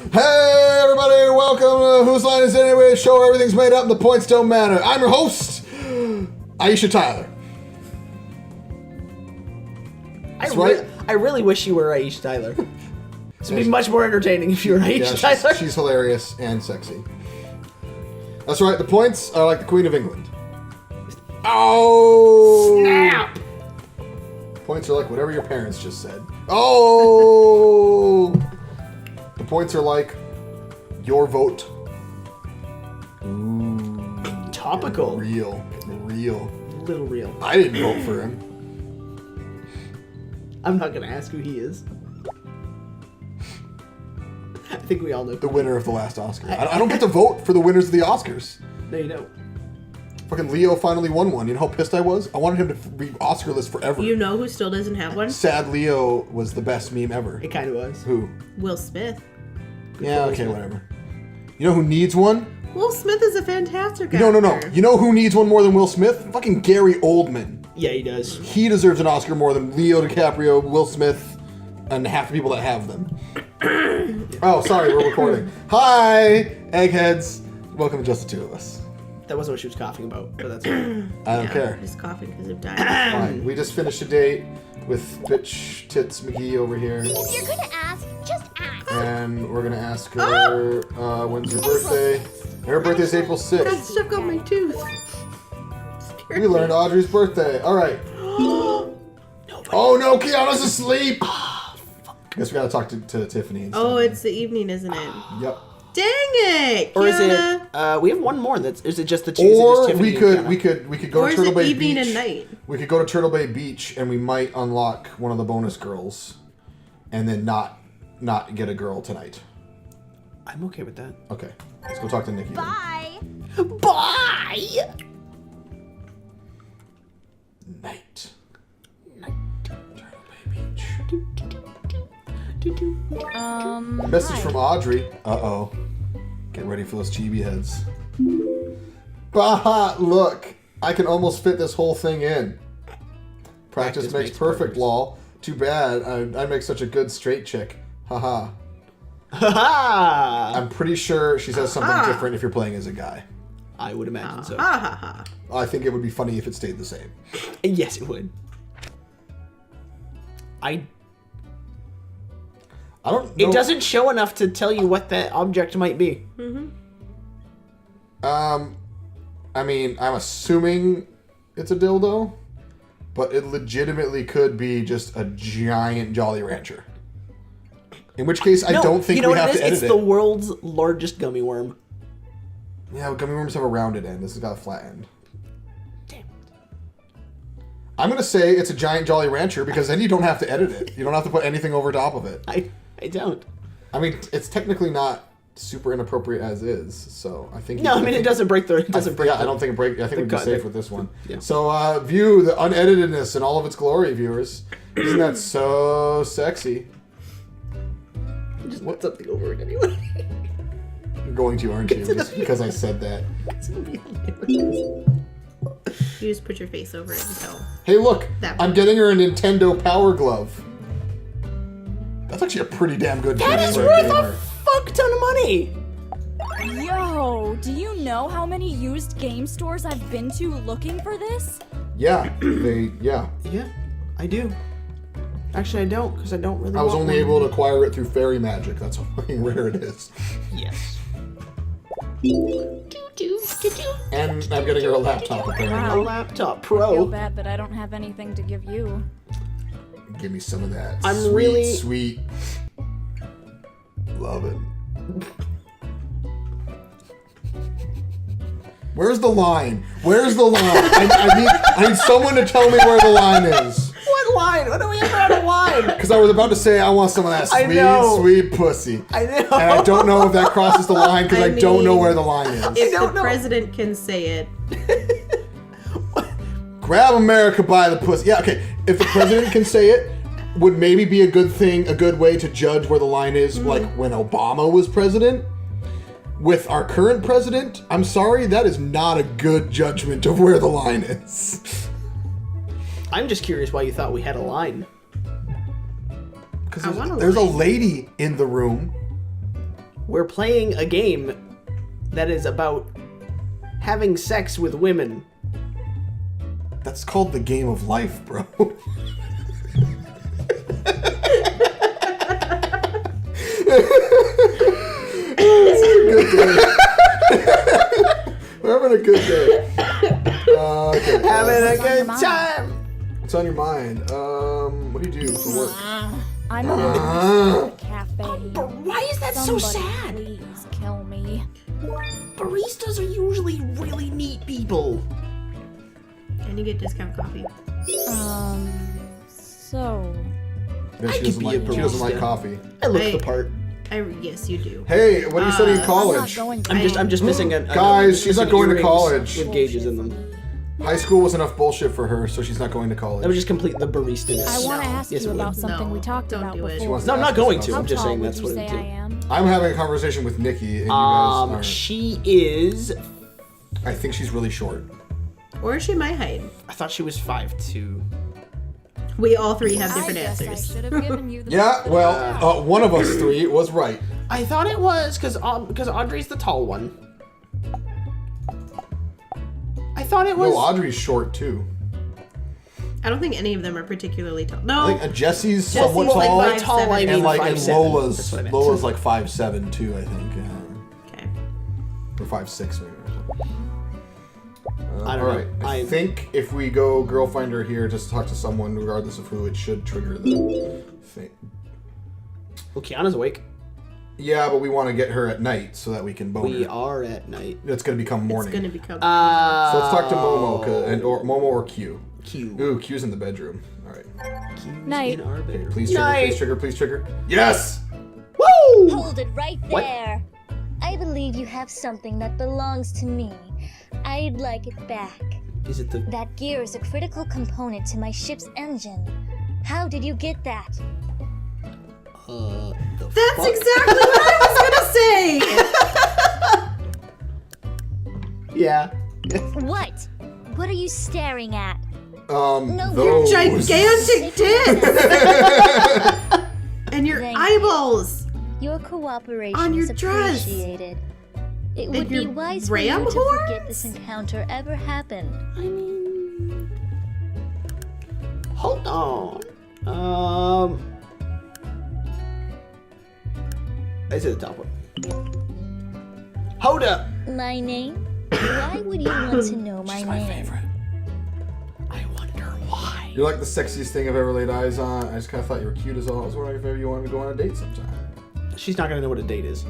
Hey everybody, welcome to Whose Line Is It Anyway? Show where everything's made up and the points don't matter. I'm your host, Aisha Tyler. I really wish you were Aisha Tyler. This would be much more entertaining if you were Aisha Tyler. She's hilarious and sexy. That's right, the points are like the Queen of England. Oh! Snap! Points are like whatever your parents just said. Oh! The points are like your vote. Ooh. Topical. Real. Little real. I didn't vote for him. I'm not going to ask who he is. I think we all know. The winner of the last Oscar. I don't get to vote for the winners of the Oscars. No, you don't. Fucking Leo finally won one. You know how pissed I was? I wanted him to be Oscar-less forever. You know who still doesn't have one? Sad Leo was the best meme ever. It kind of was. Who? Will Smith. Yeah, okay, whatever. You know who needs one? Will Smith is a fantastic actor. No. You know who needs one more than Will Smith? Fucking Gary Oldman. Yeah, he does. He deserves an Oscar more than Leo DiCaprio, Will Smith, and half the people that have them. Oh, sorry, we're recording. Hi, eggheads. Welcome to Just the Two of Us. That wasn't what she was coughing about, but that's fine. I don't care. Just coughing because of dying. Fine. We just finished a date with Bitch Tits McGee over here. If you're gonna ask, just ask. And we're going to ask her when's her birthday. Her birthday's April 6th. Got stuck on my tooth. We learned Audrey's birthday. All right. Oh no, Kiana's asleep. Guess we gotta talk to Tiffany instead. Oh, it's the evening, isn't it? Yep. Dang it, Or is Kiana. it? We have one more. Is it just the two? Or just we Tiffany could go Or to is Turtle it Bay evening Beach. and night? We could go to Turtle Bay Beach and we might unlock one of the bonus girls, and then not get a girl tonight. I'm okay with that. Okay, let's go talk to Nikki. Bye. Bye. Night. Turtle Bay Beach. Message from Audrey. Uh-oh. Get ready for those chibi heads. Baha, look. I can almost fit this whole thing in. Practice makes perfect, lol. Too bad. I make such a good straight chick. Haha. Ha I'm pretty sure she says something different if you're playing as a guy. I would imagine so. Ha ha ha. I think it would be funny if it stayed the same. Yes, it would. I don't know. It doesn't show enough to tell you what that object might be. I mean, I'm assuming it's a dildo, but it legitimately could be just a giant Jolly Rancher. In which case, I don't think we have to edit It's the world's largest gummy worm. Yeah, but gummy worms have a rounded end. This has got a flat end. Damn. I'm going to say it's a giant Jolly Rancher because then you don't have to edit it. You don't have to put anything over top of it. I don't. I mean, it's technically not super inappropriate as is, so I think... No, I mean, it doesn't break the... It doesn't break Yeah, the, I don't think it breaks... I think we'd be safe with this one. Yeah. So, view the uneditedness in all of its glory, viewers. Isn't that so sexy? Just put something over it anyway. You're going to, aren't you? Just because I said that. It's gonna be hilarious. You just put your face over it until... Hey, look! That I'm getting her a Nintendo Power Glove. That's actually a pretty damn good That gift is for worth gamer. a fuck ton of money! Yo, do you know how many used game stores I've been to looking for this? Yeah, yeah. Yeah, I do. Actually, I don't, because I don't really I was want only one. able to acquire it through fairy magic. That's how fucking rare it is. Yes. And I'm getting her a laptop, A apparently. laptop I feel Pro. bad that I don't have anything to give you. Give me some of that I'm sweet, really- sweet... Love it. Where's the line? Where's the line? I need someone to tell me where the line is. What line? What do we ever have a line? Because I was about to say I want some of that I sweet, know. sweet pussy. I know. And I don't know if that crosses the line because I don't know mean, where the line is. If don't the know. president can say it. Grab America by the pussy. Yeah, okay. If the president can say it, would maybe be a good thing, a good way to judge where the line is, like when Obama was president. With our current president, I'm sorry, that is not a good judgment of where the line is. I'm just curious why you thought we had a line. Because I want a there's a line. lady in the room. We're playing a game that is about having sex with women. That's called the game of life, bro. We're having a good day. Okay. Having a good time. What's on your mind? What do you do for work? I'm a barista at a cafe. But why is that so Somebody sad? please kill me. Baristas are usually really neat people. And you get discount coffee. So... Yeah, I she could doesn't be a like. She doesn't like barista. coffee. I look I- the part. Yes, you do. Hey, what are you studying in I'm college? not going to I'm just missing a Guys, she's not missing going to earrings college. with gauges in them. High school was enough bullshit for her, so she's not going to college. That would just complete the barista. I want to ask Yes, you it would. about something No, we talked don't about do it. She before. wants No, I'm not ask us going about to. How I'm just tall saying would that's you what say it I would do. am? I'm having a conversation with Nikki, and you guys are. She is. I think she's really short. Or is she my height? I thought she was 5'2". We all three have I different guess I answers. should have given you the Yeah, benefit of the well, doubt. one of us three was right. I thought it was because Audrey's the tall one. I thought it was. No, Audrey's short too. I don't think any of them are particularly tall. No. I think Jesse's Jesse's somewhat like tall, by tall, I and mean like and 5'7". Lola's That's what I meant. Lola's like 5'7" too. I think, Okay. or 5'6" maybe. I don't all know. right. I think if we go girl finder here, just talk to someone, regardless of who, it should trigger the thing. Well, Kiana's awake. Yeah, but we want to get her at night so that we can bone We her. are at night. It's going to become morning. It's gonna become. So let's talk to Momo, or Momo or Q. Q. Ooh, Q's in the bedroom. All right. Q's Night. in our bedroom. Please trigger, Night. please trigger, please trigger. Yes! Woo! Hold it right What? there. I believe you have something that belongs to me. I'd like it back. Is it the? That gear is a critical component to my ship's engine. How did you get that? The That's fuck? exactly what I was gonna say. Yeah. What? What are you staring at? No, those. Gigantic tits and your Thank you. eyeballs. Your cooperation On your is dress. appreciated. It And would be your wise for ram you to horns? forget this encounter ever happened. Hold on. I said the top one. Hold up. My name? Why would you want to know my She's name? my favorite. I wonder why. You're like the sexiest thing I've ever laid eyes on. I just kind of thought you were cute as all. I was wondering if maybe you wanted to go on a date sometime. She's not gonna know what a date is.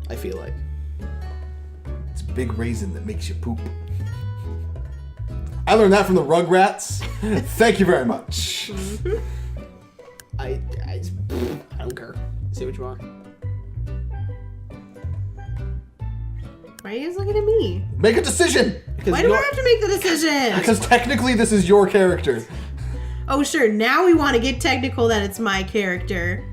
I feel like. It's a big raisin that makes you poop. I learned that from the Rugrats. Thank you very much. I don't care. Say what you want. Why are you guys looking at me? Make a decision! Why do I have to make the decision? Because technically this is your character. Oh, sure. Now we want to get technical that it's my character.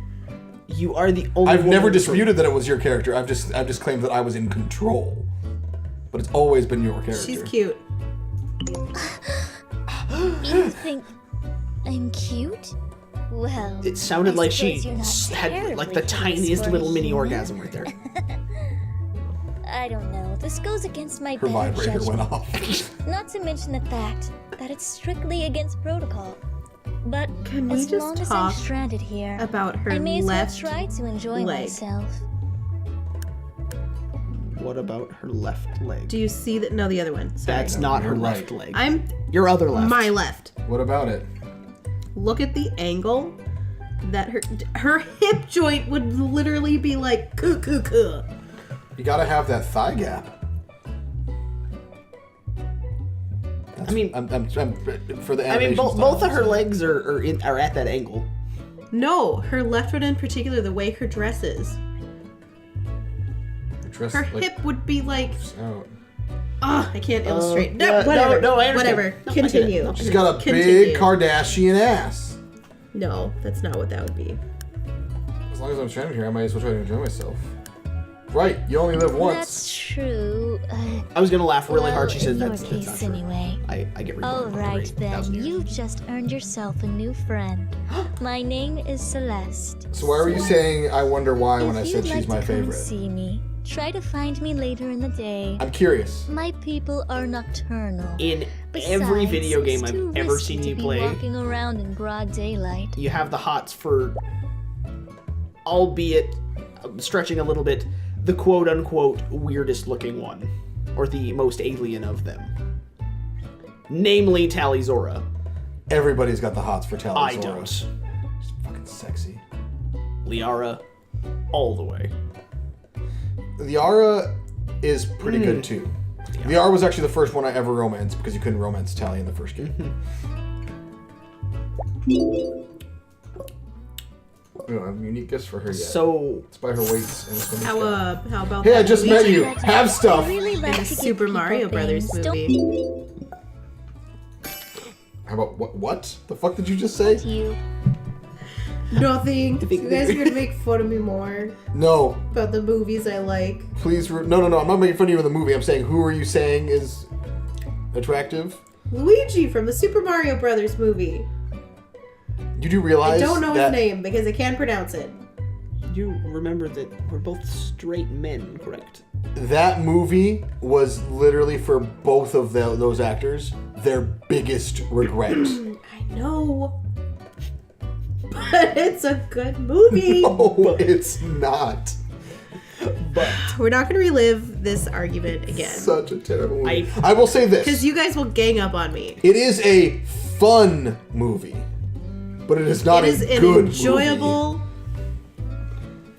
You are the only. I've never woman disputed that it was your character. I've just claimed that I was in control. But it's always been your character. She's cute. You think I'm cute? Well, It sounded I like she suppose you're not had like terribly the tiniest famous little for mini humor. orgasm right there. I don't know. This goes against my Her better vibrator went judgment. off. Not to mention the fact that it's strictly against protocol. But Can we as just long as talk I'm stranded here, About her I may as left. well try to enjoy leg. myself. What about her left leg? Do you see that? No, the other one. Sorry. That's not her you're left right. leg. I'm Your other left. my left. What about it? Look at the angle that her hip joint would literally be like coo coo coo. You gotta have that thigh gap. I mean, I'm for the I mean, animation both style, of her so- legs are at that angle. No, her left one in particular, the way her dress is. Her dress, Her like, hip would be like, out. I can't illustrate. No, yeah, whatever. no, I understand. Whatever. No, I get it. Continue. No, She's got a Continue. big Kardashian ass. No, that's not what that would be. As long as I'm stranded here, I might as well try to enjoy myself. Right, you only live That's once. true. I was gonna laugh really hard. She Well, said in your that's case not true. anyway. I get reborn. All for right 3,000 then, years. you've just earned yourself a new friend. My name is Celeste. So why were you saying I wonder why when I If said you'd she's like my to come favorite? see me, try to find me later in the day. I'm curious. My people are nocturnal. In Besides, every video it's game too I've ever risky seen to you be play, walking around in broad daylight. you have the hots for, albeit stretching a little bit, the quote-unquote weirdest looking one, or the most alien of them. Namely Talizora. Everybody's got the hots for Talizora. I don't. She's fucking sexy. Liara, all the way. Liara is pretty good too. Liara was actually the first one I ever romanced because you couldn't romance Tali in the first game. We don't have unique gifts for her yet. So, It's by her weights and it's when How about Hey, I that just met Luigi you. Have stuff. I really like in the to give Super people Mario Brothers things. Don't movie? How about what? The fuck did you just say? you. Nothing. You guys are gonna make fun of me more No, about the movies I like. please. No. I'm not making fun of you in the movie. I'm saying who are you saying is attractive? Luigi from the Super Mario Brothers movie. You do realize I don't know that his name because I can't pronounce it. you remember that we're both straight men, correct? that movie was literally for both of those actors their biggest regret. I know. But it's a good movie. No, it's not. But We're not going to relive this argument again. Such a terrible movie. I will say this. Because you guys will gang up on me. It is a fun movie, but it is not It is a an good enjoyable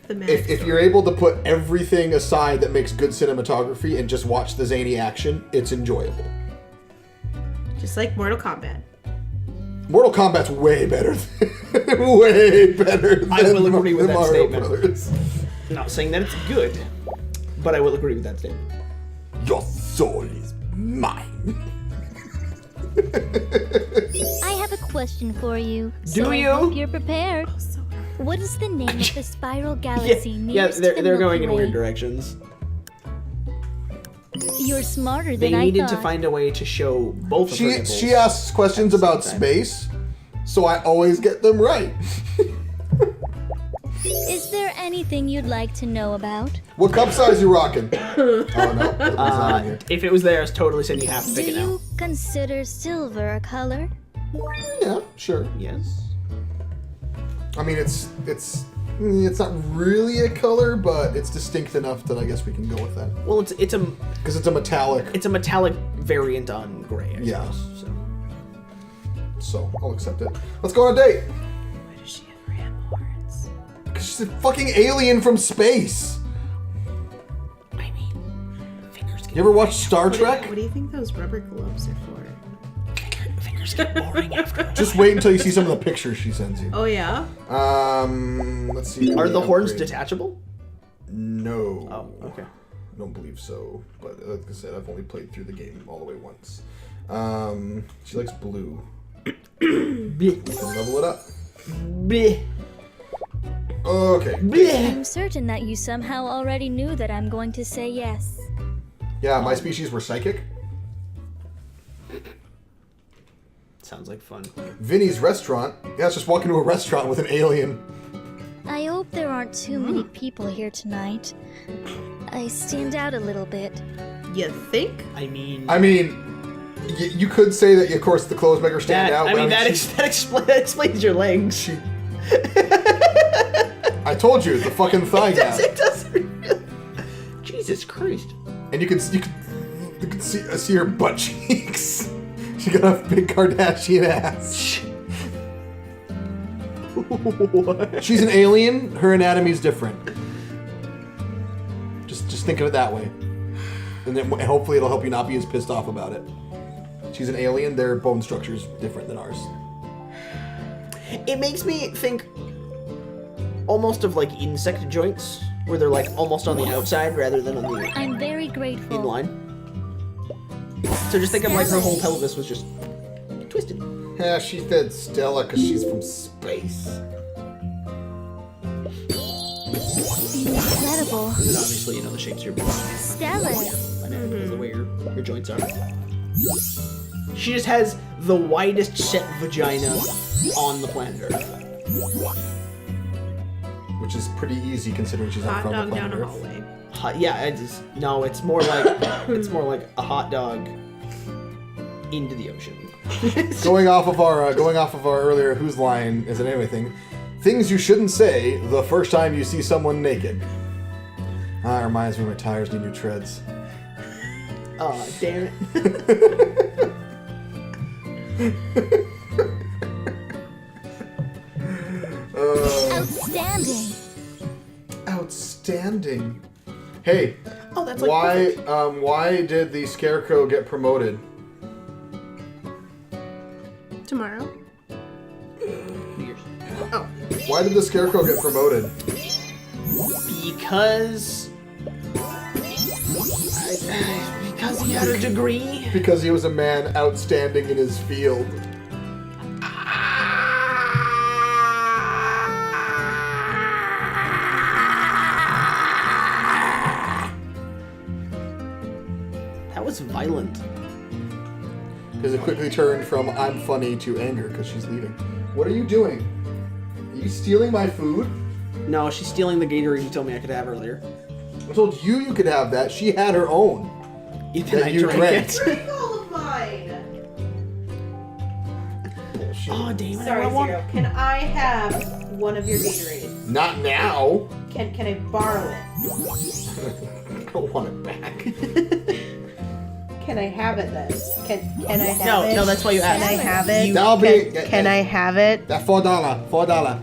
thematic If you're able to put everything aside that makes good cinematography and just watch the zany action, it's enjoyable. just like Mortal Kombat. Mortal Kombat's way better. Way better than I will agree with the that Mario statement. Brothers. not saying that it's good, but I will agree with that statement. Your soul is mine. I have a question for you. Do so you? I hope you're prepared. What is the name of the spiral Yeah, galaxy yeah, nearest to the they're going Milky in Way? weird directions. You're smarter They than I needed thought. to find a way to show both of her nipples. She asks questions at the about same time. space, so I always get them right. Is there anything you'd like to know about? What cup size you rocking? Oh no, it's not in here. If it was there, I was totally saying you have to Do pick it now. you consider silver a color? Yeah, sure. Yes. I mean, it's not really a color, but it's distinct enough that I guess we can go with that Well, it's a because it's a metallic. metallic variant on gray. I Yeah. suppose, so. So I'll accept it. Let's go on a date. Why does she have ram horns? Because she's a fucking alien from space. I mean, fingers You ever watch Star What Trek? do you think those rubber gloves are for? fingers get boring after. Just wait until you see some of the pictures she sends you. Oh yeah? Let's see. Are the horns Upgrade. detachable? No. Oh, okay. I don't believe so. But like I said, I've only played through the game all the way once. She likes blue. We can level it up. Bleh. Okay. Bleh. I'm certain that you somehow already knew that I'm going to say yes. Yeah, my species were psychic. Sounds like fun. Vinny's restaurant. Yeah, it's just walk into a restaurant with an alien. I hope there aren't too many people here tonight. I stand out a little bit. You think? I mean, You could say that, of course, the clothes make her stand out. I but mean, that she- explains your legs. she- I told you, the fucking thigh gap. It doesn't. Jesus Christ. And you can see her butt cheeks. She got a big Kardashian ass. What? She's an alien. Her anatomy's different. Just think of it that way, and then hopefully it'll help you not be as pissed off about it. She's an alien. Their bone structure's different than ours. It makes me think almost of like insect joints, where they're like almost on the outside rather than on the I'm very grateful. inline. So just think of like her whole pelvis was just twisted. Yeah, she said Stella because she's from space. Incredible. And then obviously, the shapes of your boobs. Stellar. Because of the way your joints are. She just has the widest set vagina on the planet Earth. Which is pretty easy considering she's not Hot from the dog planet down a Earth. hallway. No, it's more like it's more like a hot dog into the ocean. Going off of our earlier whose line is it anything? Things you shouldn't say the first time you see someone naked. Ah, it reminds me my tires need new treads. Oh, damn it. Outstanding. Outstanding. Hey, Oh, that's like perfect. why did the Scarecrow get promoted? Tomorrow. New Year's. Oh. Why did the Scarecrow get promoted? Because he had a degree. Because he was a man outstanding in his field. That was violent. Because it quickly turned from I'm funny to anger because she's leaving. What are you doing? Are you stealing my food? No, she's stealing the Gatorade you told me I could have earlier. I told you could have that. She had her own. Ethan, That I you drank drank. it. Drink all of mine. Oh, damn it. Sorry, I want... Zero. Can I have one of your Gatorades? Not now. Can I borrow it? I don't want it back. Can I have it then? Can I have it? No, that's why you asked. Can I have it? That'll be. Can I have it? That $4. $4.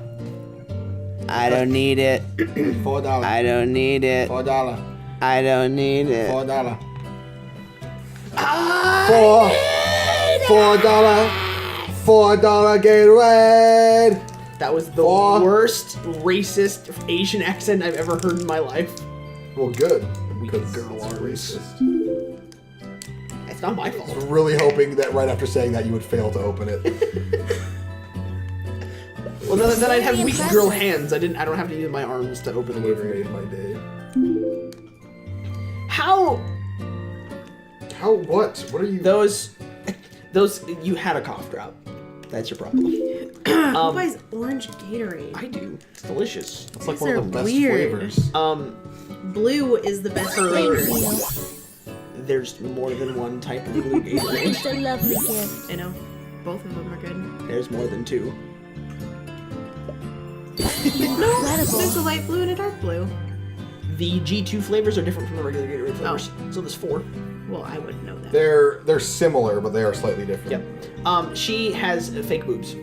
I don't need it. $4. I don't need it. $4. I don't need it. $4. Ah! $4 Gatorade. That was the worst racist Asian accent I've ever heard in my life. Well, good. We Because girl it's are racist. It's not my I was fault. really hoping that right after saying that you would fail to open it. Well, then I'd have weak girl hands. I don't have to use my arms to open the Would have Gatorade. made my day. How How? What? What are you? those you had a cough drop. That's your problem. Who buys orange Gatorade? I do. It's delicious. It's like These one of are the best weird. flavors. Blue is the best Thank flavor. you. There's more than one type of blue Gatorade. It's a lovely gift. I know. Both of them are good. There's more than two. There's a Incredible. light blue and a dark blue. The G2 flavors are different from the regular Gatorade flavors. So there's 4. Well, I wouldn't know that. They're similar, but they are slightly different. Yep. She has fake boobs.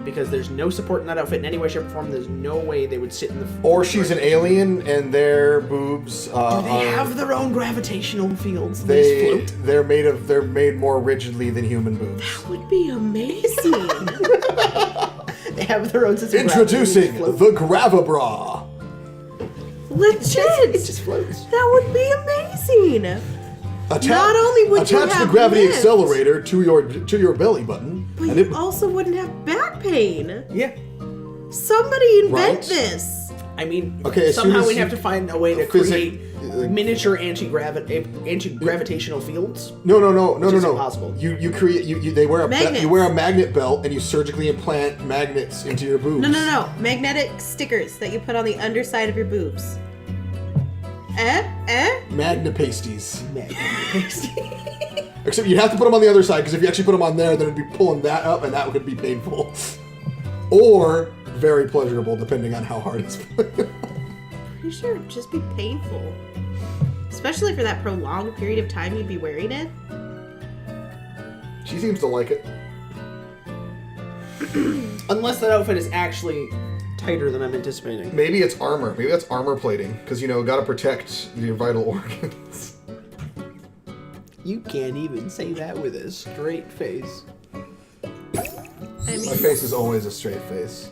Because there's no support in that outfit in any way, shape, or form. There's no way they would sit in the... Or she's an alien, and their boobs They are. have their own gravitational fields. They just float. They're made more rigidly than human boobs. That would be amazing. They have their own system. Introducing the Gravabra. Legit. It just floats. That would be amazing. Not only would you attach the have gravity lift, accelerator to your belly button, but and you it also wouldn't have back pain. Yeah. Somebody invent Right. this. I mean, Okay, as soon somehow as we'd you- have to find a way to physic- create miniature anti-gravitational fields. no. is impossible. You create they wear a Magnets. you wear a magnet belt and you surgically implant magnets into your boobs. No. Magnetic stickers that you put on the underside of your boobs. Magna pasties. Except you'd have to put them on the other side, because if you actually put them on there, then it'd be pulling that up, and that would be painful. Or very pleasurable, depending on how hard it's put. Pretty sure it'd just be painful. Especially for that prolonged period of time you'd be wearing it. She seems to like it. Unless that outfit is actually tighter than I'm anticipating. Maybe it's armor. Maybe that's armor plating, because, gotta protect your vital organs. You can't even say that with a straight face. I mean, My face is always a straight face.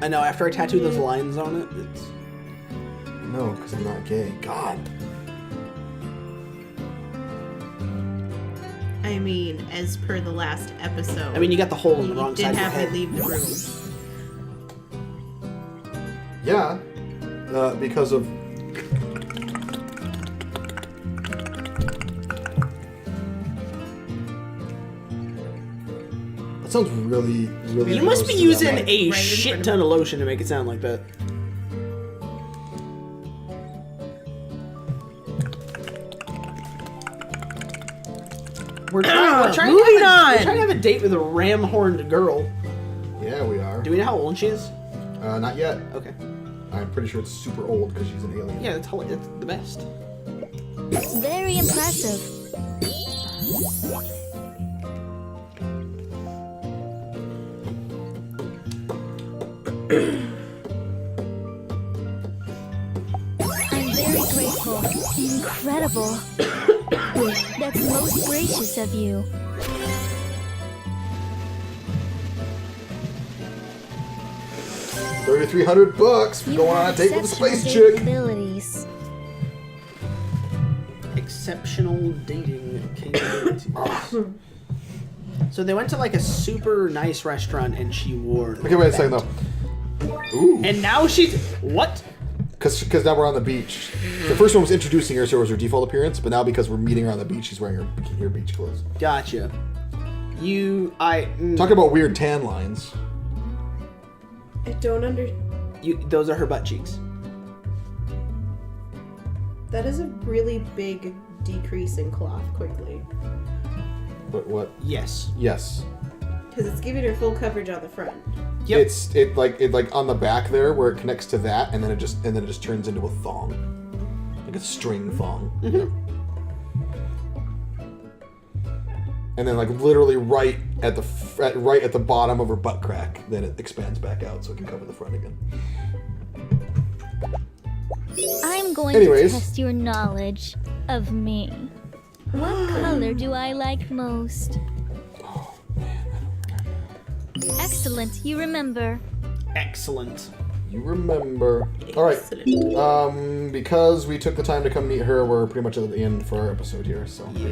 I know, after I tattoo those lines on it, it's... No, because I'm not gay. God. I mean, as per the last episode. I mean, you got the hole in the you wrong did side of your have me head. leave the room. Yeah, because of... That sounds really, really... You must be gross to using that. a Right in shit front of ton of lotion to make it sound like that. We're trying to moving on. We're trying to have a date with a ram-horned girl. Yeah, we are. Do we know how old she is? Not yet. Okay. I'm pretty sure it's super old because she's an alien. Yeah, that's the best. Very impressive. I'm very grateful. Incredible. That's most gracious of you. $3,300 for You going on have a date with a exceptional space dating chick. abilities. Exceptional dating capabilities. So they went to like a super nice restaurant and she wore. Okay, wait a second though. Ooh. And now she's what? Because now we're on the beach. The first one was introducing her, so it was her default appearance. But now because we're meeting her on the beach, she's wearing her beach clothes. Gotcha. Talk about weird tan lines. I don't Those are her butt cheeks. That is a really big decrease in cloth quickly. But what? Yes. Yes. Because it's giving her full coverage on the front. Yep. It like on the back there where it connects to that, and then it just turns into a thong, like a string thong. Mm-hmm. And then like literally right at the bottom of her butt crack, then it expands back out so it can cover the front again. I'm going Anyways. to test your knowledge of me. What color do I like most? Oh man, I don't remember. Excellent, you remember. Excellent. You remember? All right. Because we took the time to come meet her, we're pretty much at the end for our episode here. So Yeah.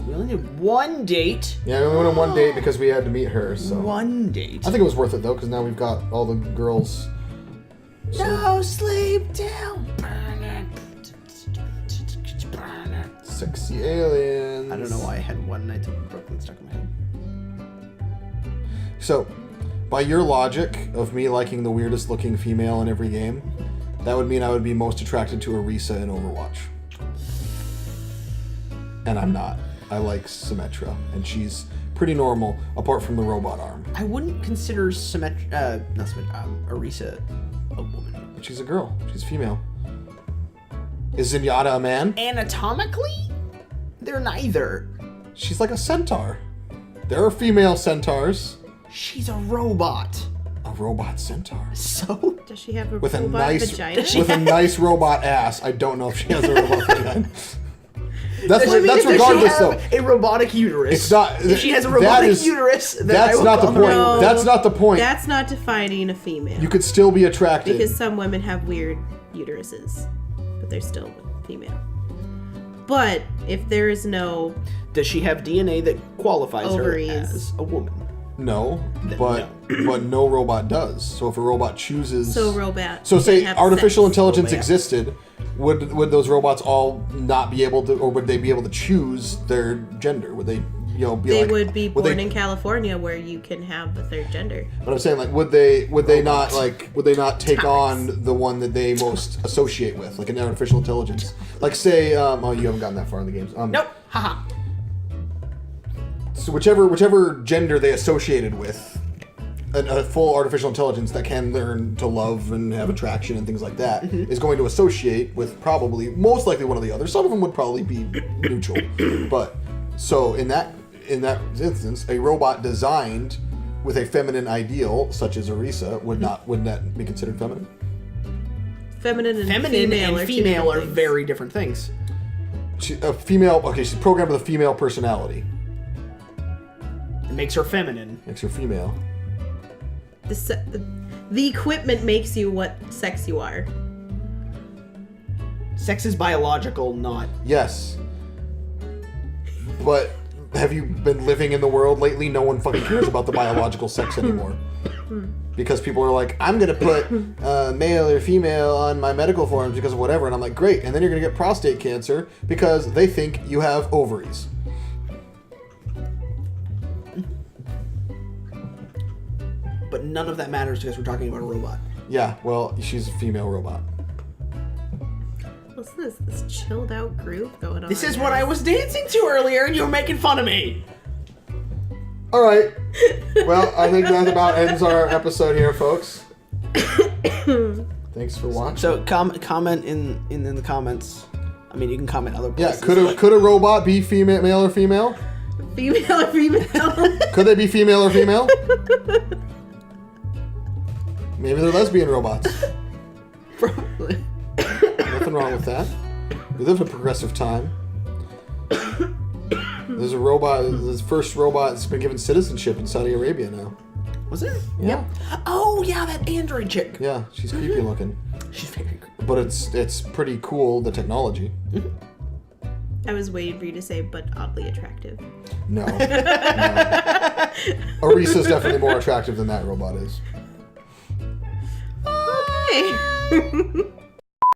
We only did one date. yeah, we only went on one date because we had to meet her. So One date. I think it was worth it though, because now we've got all the girls. No sleep till burn it. Burn it. Sexy aliens. I don't know why I had One Night in Brooklyn stuck in my head. So, by your logic of me liking the weirdest looking female in every game, that would mean I would be most attracted to Orisa in Overwatch. And I'm not. I like Symmetra, and she's pretty normal, apart from the robot arm. I wouldn't consider Orisa a woman. But she's a girl. She's female. Is Zenyatta a man? Anatomically, they're neither. She's like a centaur. There are female centaurs. She's a robot. A robot centaur. So Does she have a With a robot nice vagina? with a nice robot ass. I don't know if she has a robot vagina. That's Does she regardless have though. a robotic uterus? It's not. If she has a that robotic is- uterus, then That's I will not the call point. her- No. That's not the point. That's not defining a female. You could still be attracted. Because some women have weird uteruses, but they're still female. But if there is no Does she have DNA that qualifies Ovaries. her as a woman? No, Then but but no robot does. So if a robot chooses, robot, so say can have artificial sex. intelligence Robot. existed, would those robots all not be able to, or would they be able to choose their gender? Would they, be They like, would be born they- in California where you can have a third gender. But I'm saying, like, would they not take on the one that they most associate with, like an artificial intelligence? Like, say, oh, you haven't gotten that far in the games. Nope. Haha. So whichever gender they associated with, a full artificial intelligence that can learn to love and have attraction and things like that is going to associate with probably most likely one of the others. Some of them would probably be neutral, but so in that instance, a robot designed with a feminine ideal such as Orisa wouldn't that be considered feminine? Feminine and Feminine female and are two female different are things. very different things. She's programmed with a female personality. It makes her feminine. Makes her female. The equipment makes you what sex you are. Sex is biological, not. Yes. But have you been living in the world lately? No one fucking cares about the biological sex anymore. Because people are like, I'm gonna put male or female on my medical forms because of whatever. And I'm like, great. And then you're going to get prostate cancer because they think you have ovaries. But none of that matters because we're talking about a robot. Yeah, well, she's a female robot. What's this chilled out groove going on? This is what I was dancing to earlier, and you were making fun of me. All right. Well, I think that about ends our episode here, folks. Thanks for watching. So comment in the comments. I mean, you can comment other places. Yeah, could a robot be female, male or female? Female or female? Could they be female or female? Maybe they're lesbian robots. Probably. Nothing wrong with that. We live in a progressive time. There's a robot, the first robot that's been given citizenship in Saudi Arabia now. Was there? Yeah. Oh, yeah, that android chick. Yeah, she's creepy looking. She's very creepy. But it's pretty cool, the technology. I was waiting for you to say, but oddly attractive. No. Arisa's definitely more attractive than that robot is. Okay.